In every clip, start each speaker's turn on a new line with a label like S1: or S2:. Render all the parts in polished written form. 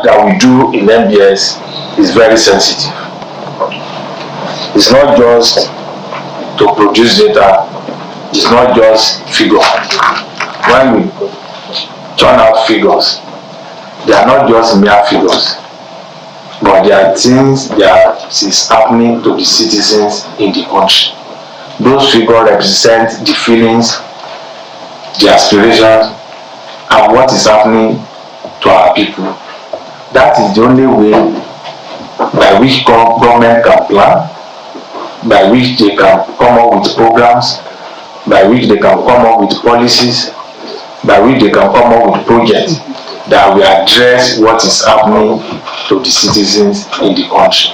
S1: that we do in MBS is very sensitive. It's not just to produce data, it's not just figures. When we turn out figures, they are not just mere figures, but they are things that is happening to the citizens in the country. Those figures represent the feelings, the aspirations, and what is happening to our people. That is the only way by which government can plan, by which they can come up with programs, by which they can come up with policies, by which they can come up with projects that will address what is happening to the citizens in the country.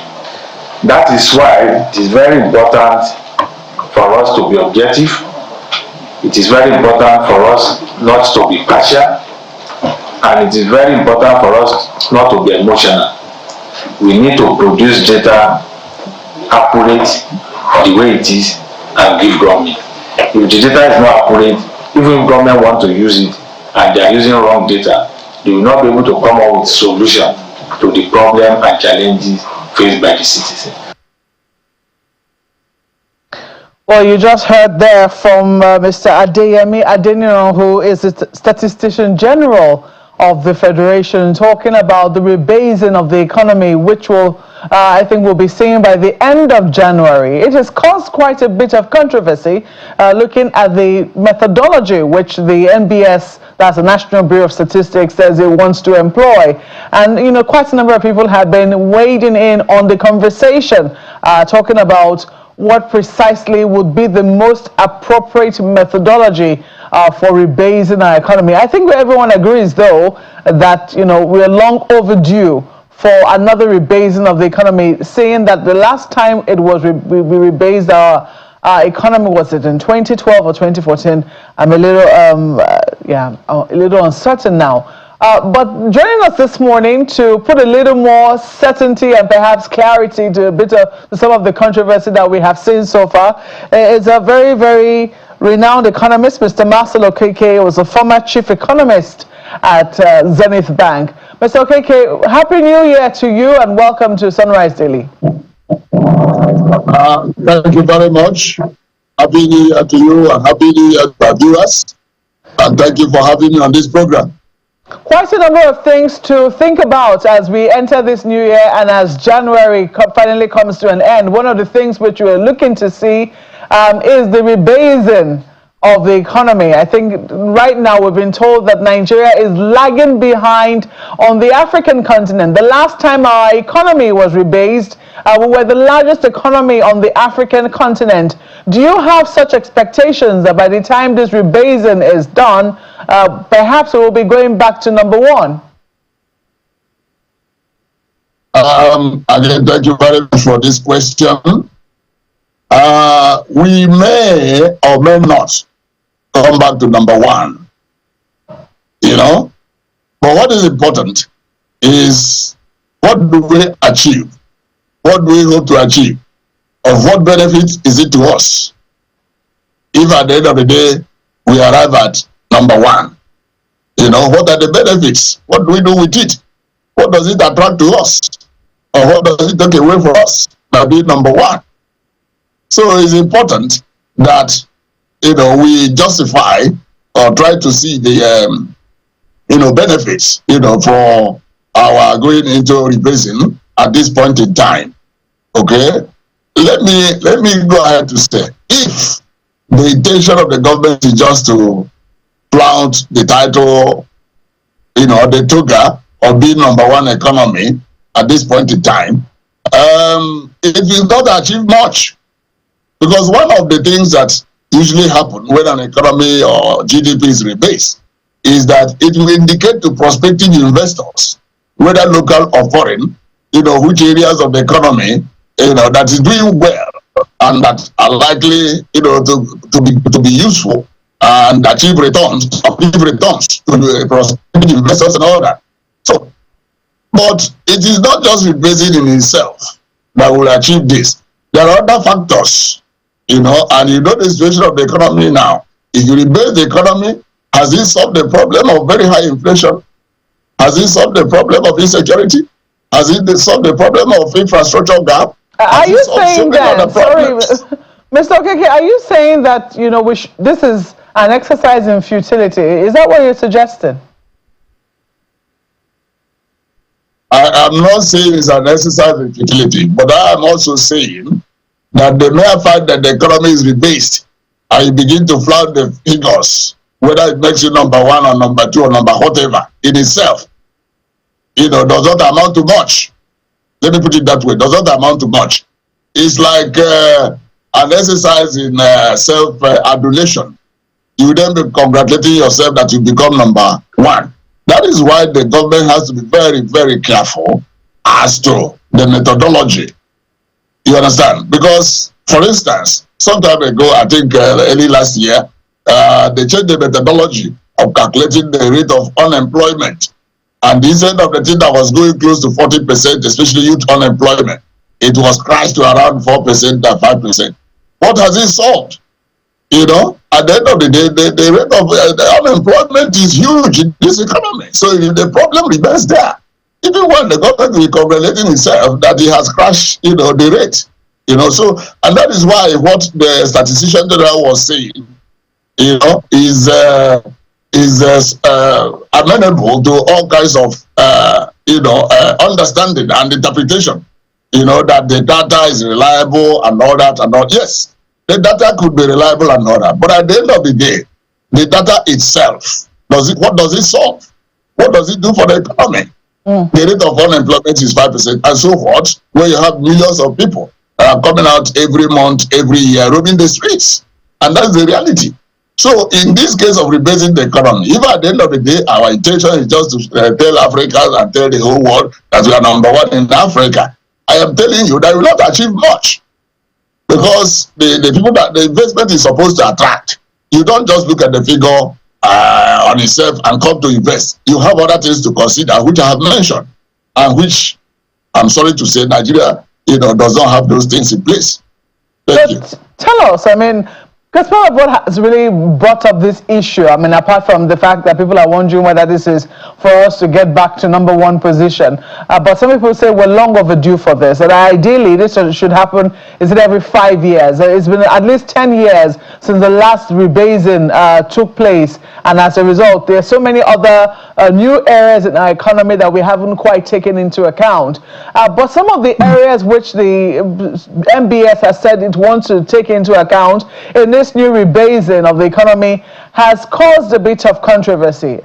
S1: That is why it is very important for us to be objective. It is very important for us not to be partial, and it is very important for us not to be emotional. We need to produce data accurate the way it is and give government. If the data is not accurate, even if government want to use it and they are using wrong data, they will not be able to come up with solution to the problem and challenges faced by the citizen.
S2: Well, you just heard there from Mr. Adeyemi Adeniran, who is the Statistician General of the Federation, talking about the rebasing of the economy, which will, I think, will be seen by the end of January. It has caused quite a bit of controversy, looking at the methodology which the NBS, that's the National Bureau of Statistics, says it wants to employ. And, you know, quite a number of people have been wading in on the conversation, talking about what precisely would be the most appropriate methodology for rebasing our economy. I think everyone agrees, though, that, you know, we're long overdue for another rebasing of the economy, saying that the last time it was we rebased our economy, was it in 2012 or 2014? I'm a little, a little uncertain now. But joining us this morning to put a little more certainty and perhaps clarity to a bit of some of the controversy that we have seen so far is a very, very renowned economist, Mr. Marcel Okeke, was a former chief economist at Zenith Bank. Mr. Okeke, Happy New Year to you and welcome to Sunrise Daily.
S3: Thank you very much. Happy New Year to you and Happy New Year to our viewers. And thank you for having me on this program.
S2: Quite a number of things to think about as we enter this new year and as January finally comes to an end. One of the things which we're looking to see is the rebasing of the economy. I think right now we've been told that Nigeria is lagging behind on the African continent. The last time our economy was rebased, we were the largest economy on the African continent. Do you have such expectations that by the time this rebasing is done, perhaps we will be going back to number one?
S3: Again, thank you very much for this question. We may or may not come back to number one, you know, but what is important is what do we achieve? What do we hope to achieve? Of what benefit is it to us? If at the end of the day, we arrive at number one, you know, what are the benefits? What do we do with it? What does it attract to us? Or what does it take away from us by being number one? So it's important that, you know, we justify or try to see the, you know, benefits, you know, for our going into rebasing at this point in time. Okay, let me go ahead to say, if the intention of the government is just to flout the title, you know, the toga of being number one economy at this point in time, it will not achieve much. Because one of the things that usually happen when an economy or GDP is rebased is that it will indicate to prospective investors, whether local or foreign, you know, which areas of the economy, you know, that is doing well and that are likely, you know, to be useful and achieve returns to the prospective investors and all that. So, but it is not just rebasing in itself that will achieve this. There are other factors, you know, and you know the situation of the economy now. If you rebase the economy, has it solved the problem of very high inflation? Has it solved the problem of insecurity? Has it solved the problem of infrastructure gap?
S2: Are you saying that, sorry, Mr. Okeke, are you saying that, you know, this is an exercise in futility? Is that what you're suggesting?
S3: I'm not saying it's an exercise in futility, but I am also saying that the mere fact that the economy is rebased and you begin to flout the figures, whether it makes you number one or number two or number whatever, in itself, you know, does not amount to much. Let me put it that way, does not amount to much. It's like an exercise in self-adulation. You then be congratulating yourself that you become number one. That is why the government has to be very, very careful as to the methodology. You understand? Because, for instance, some time ago, I think early last year, they changed the methodology of calculating the rate of unemployment. And instead of the thing that was going close to 40%, especially youth unemployment, it was crashed to around 4% and 5%. What has it solved? You know, at the end of the day, the rate of the unemployment is huge in this economy. So if the problem remains there, even when the government will be congratulating itself that it has crashed, you know, the rate, you know. So, and that is why what the statistician general was saying, you know, is amenable to all kinds of, you know, understanding and interpretation. You know, that the data is reliable and all that and all. Yes. The data could be reliable and all that, but at the end of the day, the data itself, what does it solve? What does it do for the economy? The rate of unemployment is 5%, and so what? Where you have millions of people that are coming out every month, every year, roaming the streets, and that's the reality. So, in this case of rebasing the economy, even at the end of the day, our intention is just to tell Africans and tell the whole world that we are number one in Africa. I am telling you that we will not achieve much. Because the people that the investment is supposed to attract, you don't just look at the figure on itself and come to invest. You have other things to consider, which I have mentioned, and which I'm sorry to say Nigeria, you know, does not have those things in place. Thank you.
S2: Tell us, I mean, because part of what has really brought up this issue, I mean, apart from the fact that people are wondering whether this is for us to get back to number one position, but some people say we're long overdue for this, and ideally this should happen, is it every 5 years? It's been at least 10 years since the last rebasing took place, and as a result, there are so many other new areas in our economy that we haven't quite taken into account. But some of the areas which the MBS has said it wants to take into account in this new rebasing of the economy has caused a bit of controversy.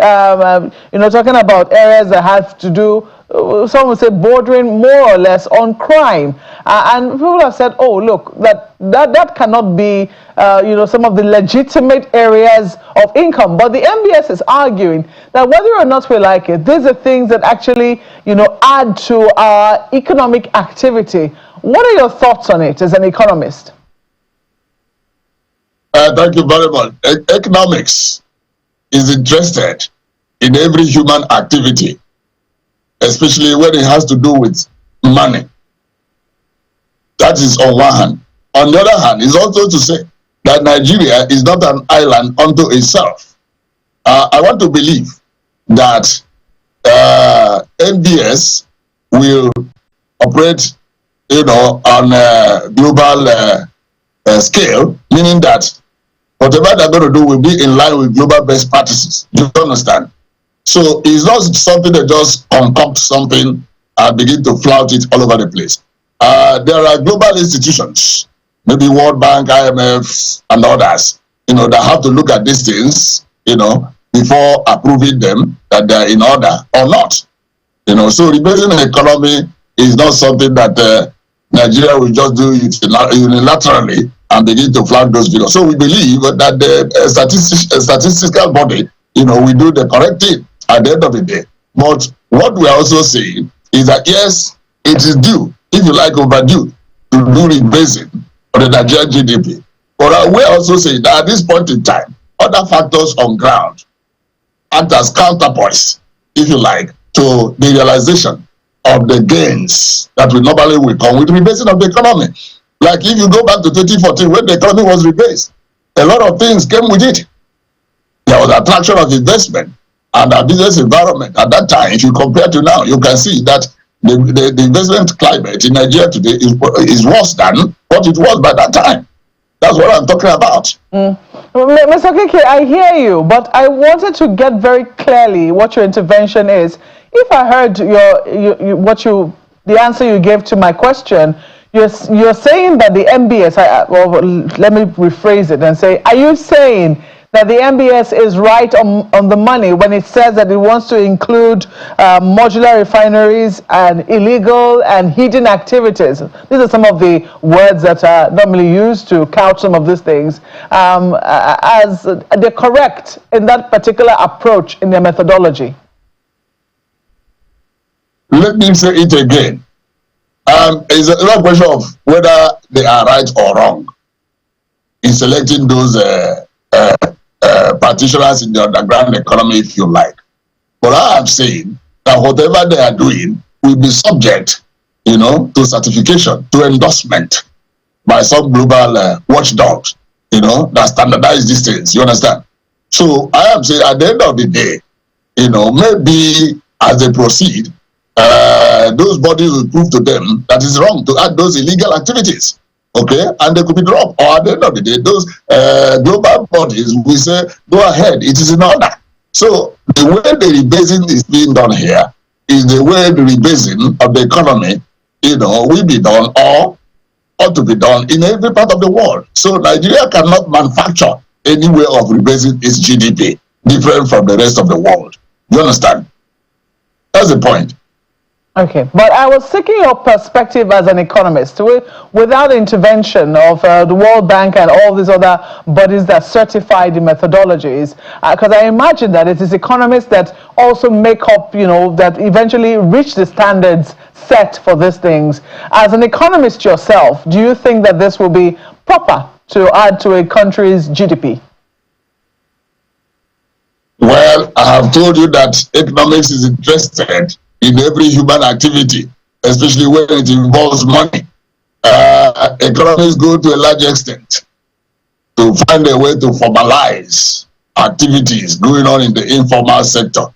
S2: You know, talking about areas that have to do, some would say, bordering more or less on crime. And people have said, oh, look, that cannot be, you know, some of the legitimate areas of income. But the MBS is arguing that whether or not we like it, these are things that actually, you know, add to our economic activity. What are your thoughts on it as an economist?
S3: Thank you very much. Economics is interested in every human activity, especially when it has to do with money. That is on one hand. On the other hand, is also to say that Nigeria is not an island unto itself. I want to believe that NBS will operate, you know, on a global scale, meaning that whatever they're going to do will be in line with global best practices. Do you understand? So it's not something that just concoct something and begin to flout it all over the place. There are global institutions, maybe World Bank, IMF, and others, you know, that have to look at these things, you know, before approving them that they're in order or not. You know, so rebasing the economy is not something that Nigeria will just do unilaterally and begin to flag those figures. So we believe that the statistical body, you know, we do the correct thing at the end of the day. But what we are also saying is that yes, it is due, if you like, overdue to do rebasing of the Nigerian GDP. But we are also saying that at this point in time, other factors on ground act as counterpoints, if you like, to the realization of the gains that we normally will come with rebasing of the economy. Like if you go back to 2014 when the economy was rebased, a lot of things came with it. There was attraction of investment. and our business environment at that time, if you compare to now, you can see that the investment climate in Nigeria today is worse than what it was by that time. That's what I'm talking about.
S2: Mr. Kiki, I hear you, but I wanted to get very clearly what your intervention is. If I heard the answer you gave to my question, you're saying that the MBS, well, let me rephrase it and say, are you saying that the MBS is right on the money when it says that it wants to include modular refineries and illegal and hidden activities? These are some of the words that are normally used to couch some of these things, as they're correct in that particular approach in their methodology.
S3: Let me say it again. It's not a question of whether they are right or wrong in selecting those practitioners in the underground economy, if you like. But I am saying that whatever they are doing will be subject, to certification, to endorsement by some global watchdogs, that standardize these things. You understand? So I am saying at the end of the day, maybe as they proceed, those bodies will prove to them that it's wrong to add those illegal activities. Okay, and they could be dropped. Or at the end of the day, those global bodies will say, go ahead, it is in order. So the way the rebasing is being done here is the way the rebasing of the economy, will be done or ought to be done in every part of the world. So Nigeria cannot manufacture any way of rebasing its GDP different from the rest of the world. You understand? That's the point.
S2: Okay, but I was seeking your perspective as an economist without intervention of the World Bank and all these other bodies that certify the methodologies, because I imagine that it is economists that also make up, that eventually reach the standards set for these things. As an economist yourself, do you think that this will be proper to add to a country's GDP?
S3: Well, I have told you that economics is interested in every human activity, especially when it involves money. Economists go to a large extent to find a way to formalize activities going on in the informal sector.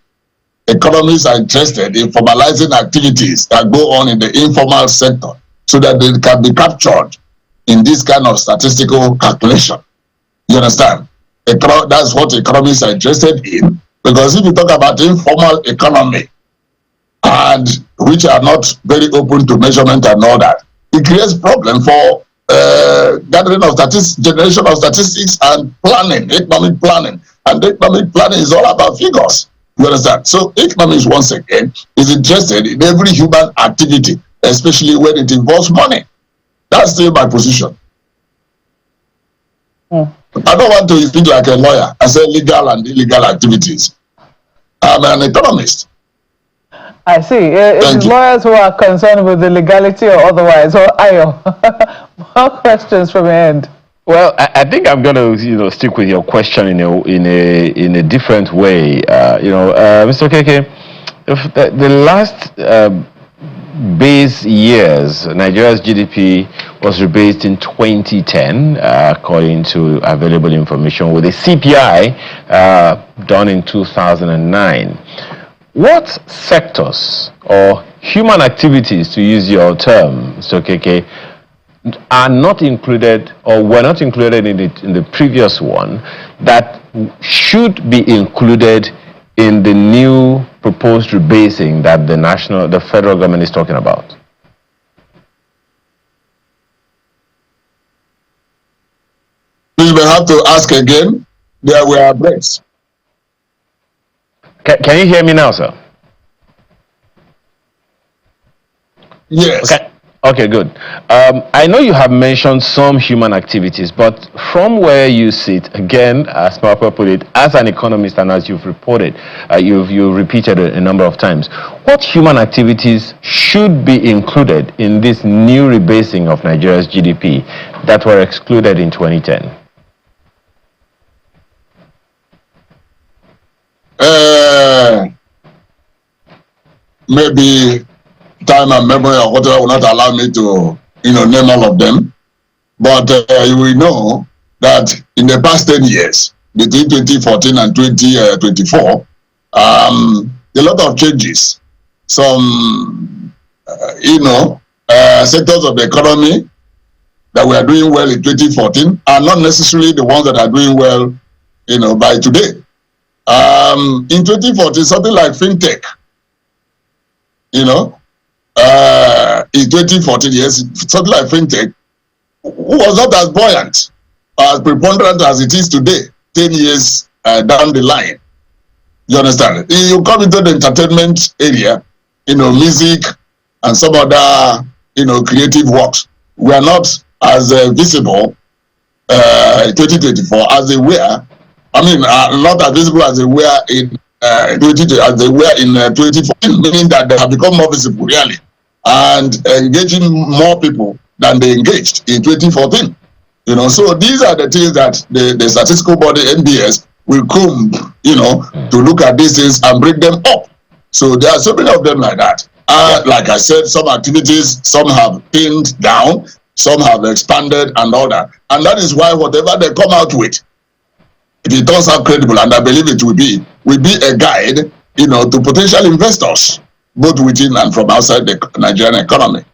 S3: Economists are interested in formalizing activities that go on in the informal sector so that they can be captured in this kind of statistical calculation. You understand? That's what economists are interested in, because if you talk about informal economy, and which are not very open to measurement and all that, it creates problem for gathering of statistics, generation of statistics and planning, economic planning. And economic planning is all about figures. You understand? So economics, once again, is interested in every human activity, especially when it involves money. That's still my position. I don't want to speak like a lawyer and say legal and illegal activities. I'm an economist.
S2: I see. It's lawyers who are concerned with the legality or otherwise. Or Ayo, more questions from your end.
S4: Well, I think I'm going to stick with your question in a different way. Mr. Keke, the last base years, Nigeria's GDP was rebased in 2010, according to available information, with a CPI done in 2009. What sectors or human activities, to use your term, Mr. Keke, are not included or were not included in the previous one that should be included in the new proposed rebasing that the federal government is talking about?
S3: Please, we have to ask again. There were breaks.
S4: Can you hear me now, sir?
S3: Yes.
S4: Okay, good. I know you have mentioned some human activities, but from where you sit, again, as Proffer put it, as an economist and as you've reported, you've repeated a number of times, what human activities should be included in this new rebasing of Nigeria's GDP that were excluded in 2010?
S3: Maybe time and memory or whatever will not allow me to, name all of them. But you will know that in the past 10 years, between 2014 and 2024, A lot of changes. Some, sectors of the economy that were doing well in 2014 are not necessarily the ones that are doing well, by today. In 2014, something like fintech, in 2014, yes, something like fintech was not as buoyant, as preponderant as it is today, 10 years down the line. You understand? You come into the entertainment area, music and some other, creative works were not as visible in 2024 as they were. I mean, not as visible as they were in 2014, meaning that they have become more visible, really, and engaging more people than they engaged in 2014. So these are the things that the statistical body NBS will come, to look at these things and bring them up. So there are so many of them like that. Like I said, some activities, some have thinned down, some have expanded and all that. And that is why whatever they come out with, if it turns out credible, and I believe it will be a guide, to potential investors, both within and from outside the Nigerian economy.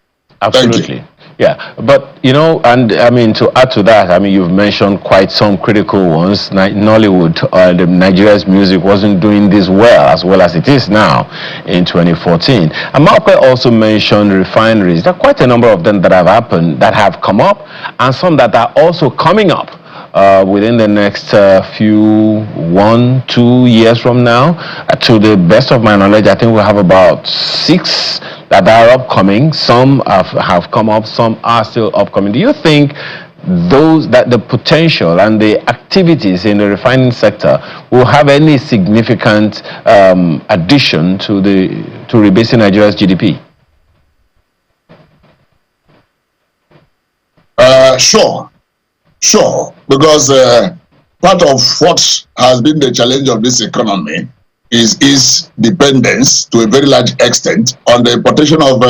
S4: Absolutely. Yeah, but and I mean, to add to that, I mean, you've mentioned quite some critical ones. Nollywood, Nigeria's music wasn't doing this well as it is now in 2014. And Malcolm also mentioned refineries. There are quite a number of them that have happened, that have come up, and some that are also coming up within the next 1-2 years from now. To the best of my knowledge, I think we'll have about 6 that are upcoming. Some have come up, some are still upcoming. Do you think that the potential and the activities in the refining sector will have any significant addition to rebasing Nigeria's GDP?
S3: Sure, because part of what has been the challenge of this economy is dependence to a very large extent on the importation of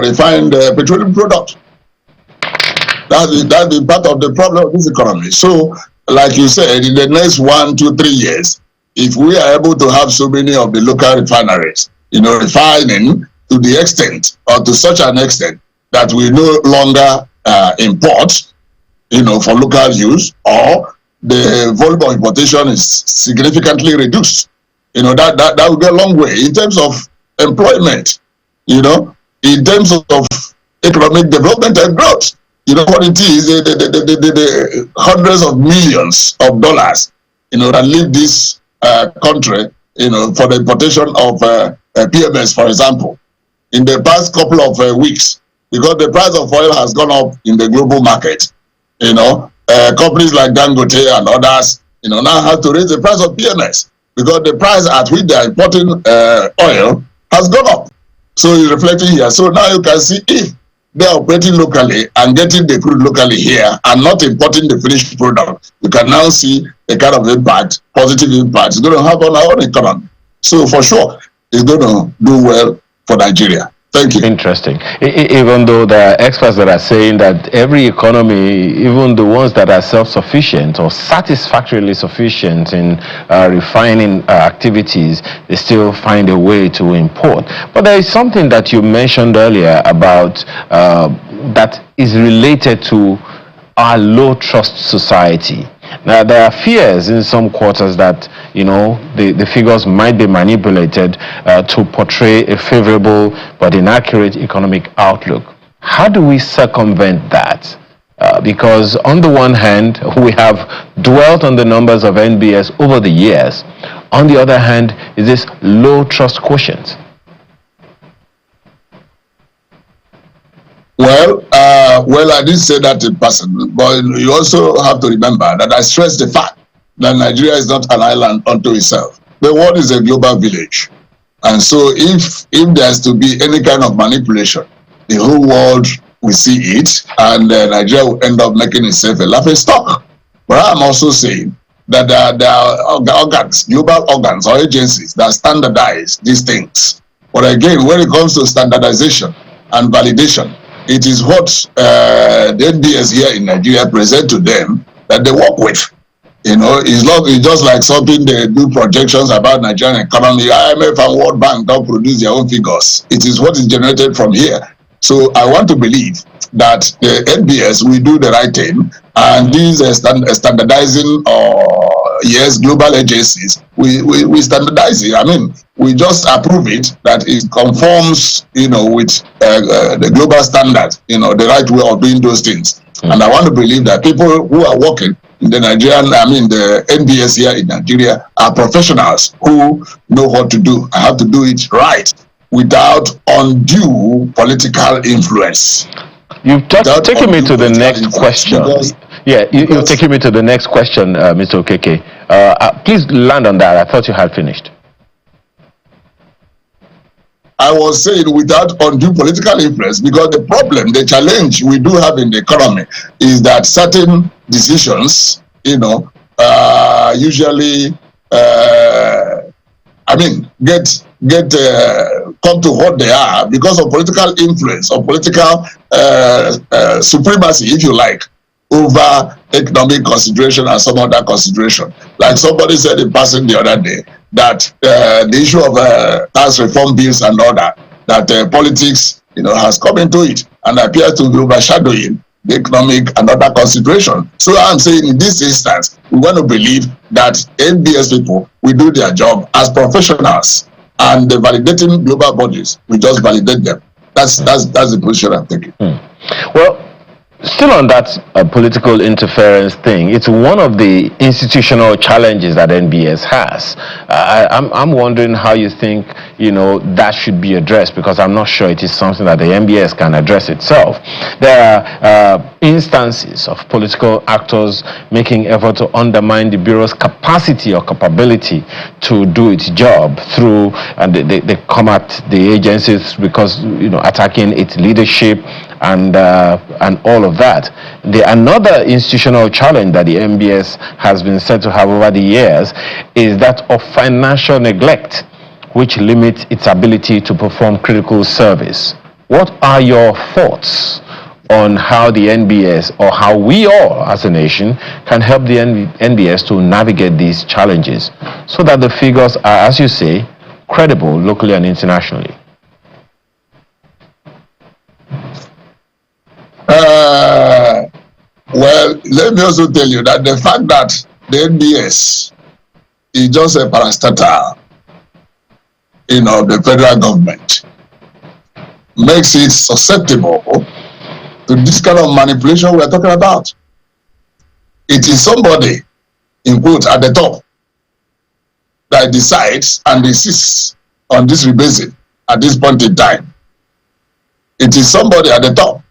S3: refined petroleum products. That's the part of the problem of this economy. So, like you said, in the next 1, 2, 3 years, if we are able to have so many of the local refineries, refining to the extent or to such an extent that we no longer import, for local use, or the volume of importation is significantly reduced, that will go a long way in terms of employment, in terms of economic development and growth. What it is, the hundreds of millions of dollars, that leave this country, for the importation of PMS, for example. In the past couple of weeks, because the price of oil has gone up in the global market, companies like Dangote and others, now have to raise the price of PMS because the price at which they are importing oil has gone up. So it's reflecting here. So now you can see if they are operating locally and getting the crude locally here and not importing the finished product, you can now see the kind of impact, positive impact it's going to have on our own economy. So for sure, it's going to do well for Nigeria. Thank you.
S4: Interesting. Even though there are experts that are saying that every economy, even the ones that are self-sufficient or satisfactorily sufficient in refining activities, they still find a way to import. But there is something that you mentioned earlier about that is related to our low trust society. Now, there are fears in some quarters that, the figures might be manipulated to portray a favorable but inaccurate economic outlook. How do we circumvent that? Because on the one hand, we have dwelt on the numbers of NBS over the years. On the other hand, is this low trust quotient?
S3: Well, I didn't say that in person, but you also have to remember that I stress the fact that Nigeria is not an island unto itself. The world is a global village. And so if there's to be any kind of manipulation, the whole world will see it, and Nigeria will end up making itself a laughing stock. But I'm also saying that there are organs, global organs or agencies that standardize these things. But again, when it comes to standardization and validation, it is what the NBS here in Nigeria present to them that they work with. It's just like something they do projections about Nigerian economy. IMF and World Bank don't produce their own figures. It is what is generated from here. So I want to believe that the NBS will do the right thing, and these standardizing global agencies, we standardize it. I mean, we just approve it that it conforms, with the global standard, the right way of doing those things. And I want to believe that people who are working in the NBS here in Nigeria are professionals who know what to do. I have to do it right without undue political influence.
S4: You've taken me to the next question. You've taken me to the next question, Mr. Okeke. Please land on that. I thought you had finished.
S3: I was saying without undue political influence, because the challenge we do have in the economy is that certain decisions, usually, get come to what they are because of political influence or political supremacy, if you like, over economic consideration and some other consideration. Like somebody said in passing the other day, that the issue of tax reform bills and all that politics, has come into it and appears to be overshadowing the economic and other consideration. So I'm saying in this instance, we want to believe that NBS people will do their job as professionals, and the validating global bodies will just validate them. That's the position I'm taking.
S4: Well, still on that political interference thing, it's one of the institutional challenges that NBS has. I'm wondering how you think, that should be addressed, because I'm not sure it is something that the NBS can address itself. There are instances of political actors making effort to undermine the Bureau's capacity or capability to do its job through, and they come at the agencies because, attacking its leadership and all of that. Another institutional challenge that the MBS has been said to have over the years is that of financial neglect, which limits its ability to perform critical service. What are your thoughts on how the NBS, or how we all as a nation, can help the NBS to navigate these challenges so that the figures are, as you say, credible locally and internationally?
S3: Well, let me also tell you that the fact that the NBS is just a parastatal, the federal government, makes it susceptible to this kind of manipulation we are talking about. It is somebody, in quotes, at the top that decides and insists on this rebasing at this point in time. It is somebody at the top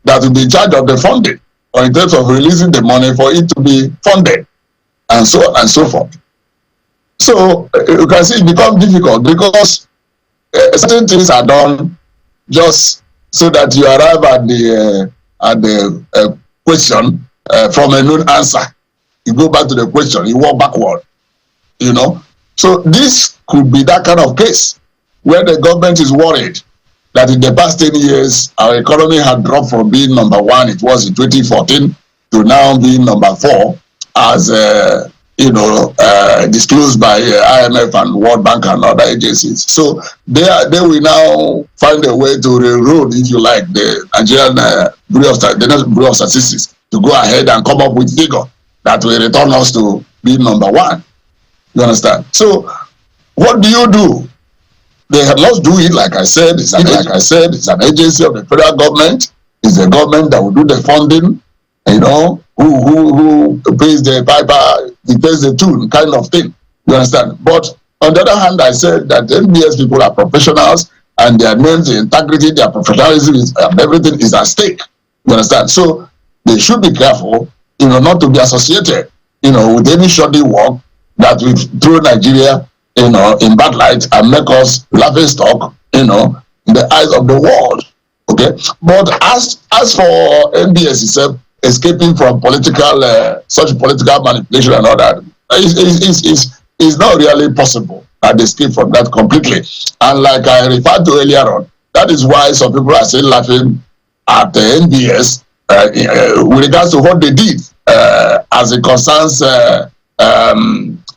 S3: that will be in charge of the funding, or in terms of releasing the money for it to be funded, and so on and so forth. So you can see it becomes difficult because certain things are done just so that you arrive at the question from a known answer. You go back to the question, you walk backward, So this could be that kind of case where the government is worried that in the past 10 years, our economy had dropped from being number one, it was in 2014, to now being number 4, as disclosed by IMF and World Bank and other agencies. So they will now find a way to railroad, if you like, the Nigerian Bureau of Statistics to go ahead and come up with figure that will return us to being number 1. You understand? So what do you do? They must do it, like I said. It's an agency of the federal government. It's the government that will do the funding, who pays the piper, he pays the tune, kind of thing. You understand? But on the other hand, I said that NBS people are professionals, and their names, their integrity, their professionalism, and everything is at stake. You understand? So they should be careful, not to be associated, with any shoddy work that will throw Nigeria, in bad light and make us laughing stock, in the eyes of the world. Okay, but as for NBS itself escaping from such political manipulation and all that, it's not really possible that they escape from that completely. And like I referred to earlier on, that is why some people are still laughing at the NBS with regards to what they did as it concerns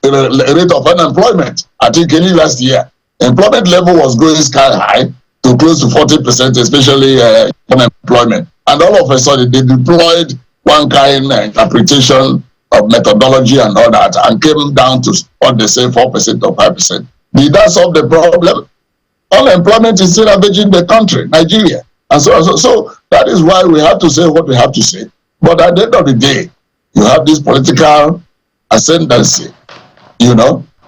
S3: rate of unemployment. I think only last year, employment level was going sky high to close to 40%, especially unemployment. And all of a sudden, they deployed one kind of interpretation of methodology and all that, and came down to what they say 4% or 5%. Did that solve the problem? Unemployment is still ravaging the country, Nigeria. And so that is why we have to say what we have to say. But at the end of the day, you have this political ascendancy, you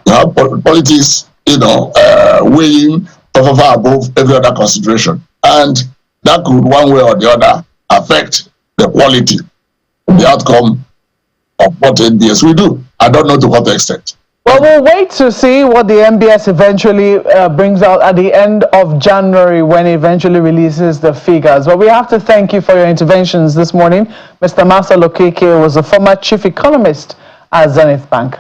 S3: have politics, weighing far above every other consideration. And that could, one way or the other, affect the quality, the outcome of what NBS will do. I don't know to what extent.
S2: Well, we'll wait to see what the MBS eventually brings out at the end of January when it eventually releases the figures. But we have to thank you for your interventions this morning. Mr. Massa Lokeke was a former chief economist at Zenith Bank.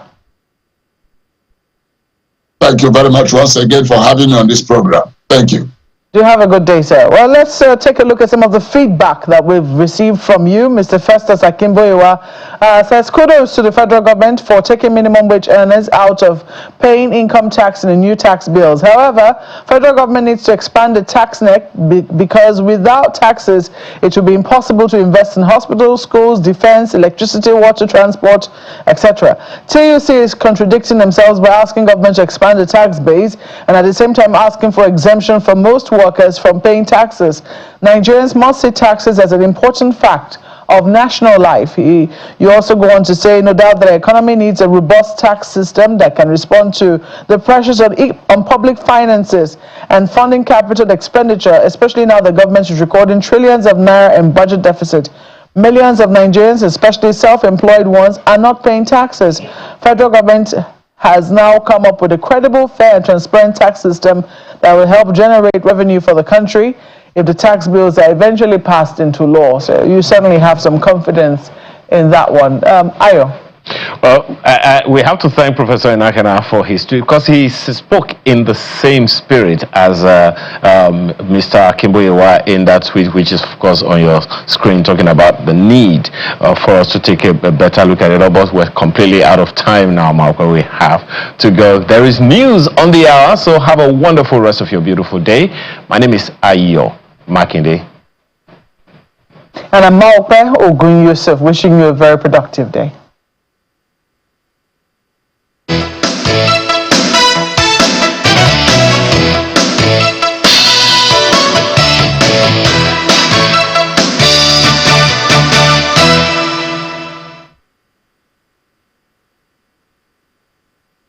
S3: Thank you very much once again for having me on this program. Thank you.
S2: Do have a good day, sir. Well, let's take a look at some of the feedback that we've received from you. Mr. Festus Akimboyewa says, kudos to the federal government for taking minimum wage earners out of paying income tax in the new tax bills. However, federal government needs to expand the tax net because without taxes, it will be impossible to invest in hospitals, schools, defense, electricity, water, transport, etc. TUC is contradicting themselves by asking government to expand the tax base and at the same time asking for exemption for most workers from paying taxes. Nigerians must see taxes as an important fact of national life. You also go on to say, no doubt that the economy needs a robust tax system that can respond to the pressures on public finances and funding capital expenditure, especially now the government is recording trillions of naira in budget deficit. Millions of Nigerians, especially self-employed ones, are not paying taxes. Federal government has now come up with a credible, fair, and transparent tax system that will help generate revenue for the country if the tax bills are eventually passed into law. So you certainly have some confidence in that one. Ayo.
S4: Well, we have to thank Professor Inakana for his tweet because he spoke in the same spirit as Mr. Akimboyewa in that tweet, which is, of course, on your screen, talking about the need for us to take a better look at it. But we're completely out of time now, Marco. We have to go. There is news on the hour, so have a wonderful rest of your beautiful day. My name is Ayo Makinde.
S2: And I'm Maokwe Ogun Yusuf, wishing you a very productive day.